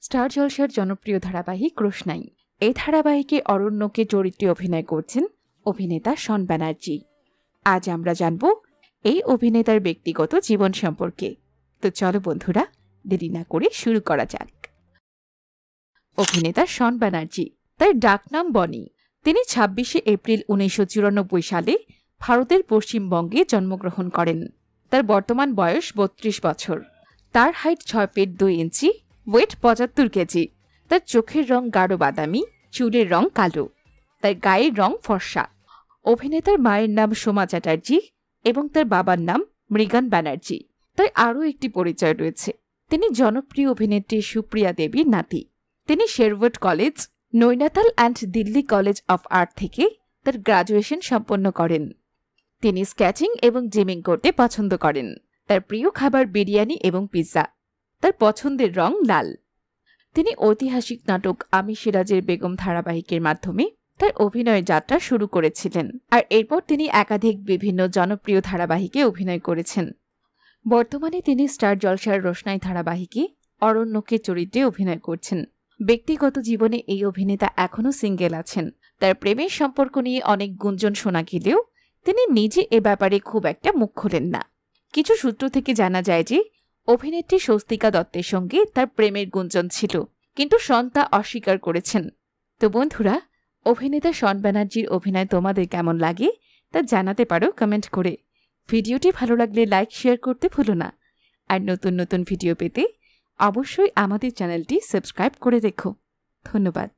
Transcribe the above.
Star জলসার জনপ্রিয় ধারাবাহিক রোশনাই। এই ধারাবাহিকে অরণ্যকে চরিত্রে অভিনয় করছেন অভিনেতা শন ব্যানার্জি। আজ আমরা জানব এই অভিনেতার ব্যক্তিগত জীবন সম্পর্কে। তো চলো বন্ধুরা, দেরি না করে শুরু করা যাক। অভিনেতা শন ব্যানার্জি, তার ডাকনাম বনি। তিনি ২৬শে এপ্রিল ১৯৯৪ সালে ভারতের পশ্চিমবঙ্গে জন্মগ্রহণ করেন। তার বর্তমান বয়স ৩২ বছর। তার হাইট ৬ ফিট ২ ইঞ্চি, ওয়েট ৭৫ কেজি। তার চোখের রং গাঢ় বাদামি, চুলের রং কালো। তার গায়ের রং ফর্সা। অভিনেতার মায়ের নাম সোমা চ্যাটার্জি এবং তার বাবার নাম মৃগান ব্যানার্জি। তার আরও একটি পরিচয় রয়েছে, তিনি জনপ্রিয় অভিনেত্রী সুপ্রিয়া দেবীর নাতি। তিনি Sherwood College, Nainital and Delhi College of Art থেকে তার গ্রাজুয়েশন সম্পন্ন করেন। তিনি স্কেচিং এবং জিমিং করতে পছন্দ করেন। তার প্রিয় খাবার বিরিয়ানি এবং পিৎজা। তার পছন্দের রং লাল। তিনি ঐতিহাসিক নাটক আমি সিরাজের বেগম ধারাবাহিকের মাধ্যমে তার অভিনয়ের যাত্রা শুরু করেছিলেন, আর এরপর তিনি একাধিক বিভিন্ন জনপ্রিয় ধারাবাহিকে অভিনয় করেছেন। বর্তমানে তিনি স্টার জলসার রোশনাই ধারাবাহিকে অরণ্যকে চরিত্রে অভিনয় করছেন। ব্যক্তিগত জীবনে এই অভিনেতা এখনও সিঙ্গেল আছেন। তার প্রেমের সম্পর্ক নিয়ে অনেক গুঞ্জন শোনা গেলেও তিনি নিজে এ ব্যাপারে খুব একটা মুখ খোলেন না। কিছু সূত্র থেকে জানা যায় যে অভিনেত্রী স্বস্তিকা দত্তের সঙ্গে তার প্রেমের গুঞ্জন ছিল, কিন্তু শন তা অস্বীকার করেছেন। তো বন্ধুরা, অভিনেতা শন ব্যানার্জির অভিনয় তোমাদের কেমন লাগে তা জানাতে পারো কমেন্ট করে। ভিডিওটি ভালো লাগলে লাইক শেয়ার করতে ভুলো না। আর নতুন নতুন ভিডিও পেতে অবশ্যই আমাদের চ্যানেলটি সাবস্ক্রাইব করে রেখো। ধন্যবাদ।